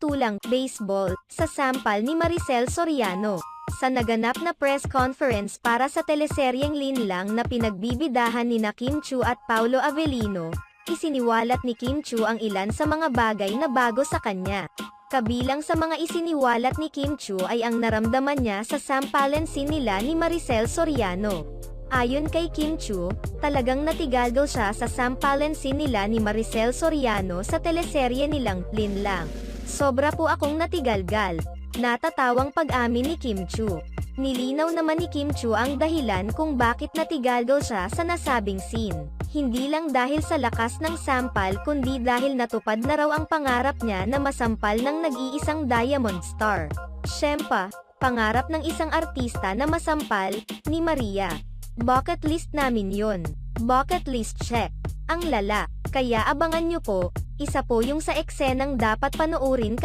hatulang baseball sa sampal ni Maricel Soriano. Sa naganap na press conference para sa teleseryeng Linlang na pinagbibidahan ni Kim Chiu at Paulo Avellino, isiniwalat ni Kim Chiu ang ilan sa mga bagay na bago sa kanya. Kabilang sa mga isiniwalat ni Kim Chiu ay ang naramdaman niya sa sampalan scene nila ni Maricel Soriano. Ayon kay Kim Chiu, talagang natigaldo siya sa sampalan scene nila ni Maricel Soriano sa teleserye nilang Linlang. Sobra po akong natigalgal. Natatawang pag-amin ni Kim Chiu. Nilinaw naman ni Kim Chiu ang dahilan kung bakit natigaldo siya sa nasabing scene. Hindi lang dahil sa lakas ng sampal kundi dahil natupad na raw ang pangarap niya na masampal ng nag-iisang Diamond Star. Siyempre, pangarap ng isang artista na masampal, ni Maria. Bucket list namin yon. Bucket list check. Ang lala. Kaya abangan nyo po, isa po yung sa eksenang dapat panoorin kasi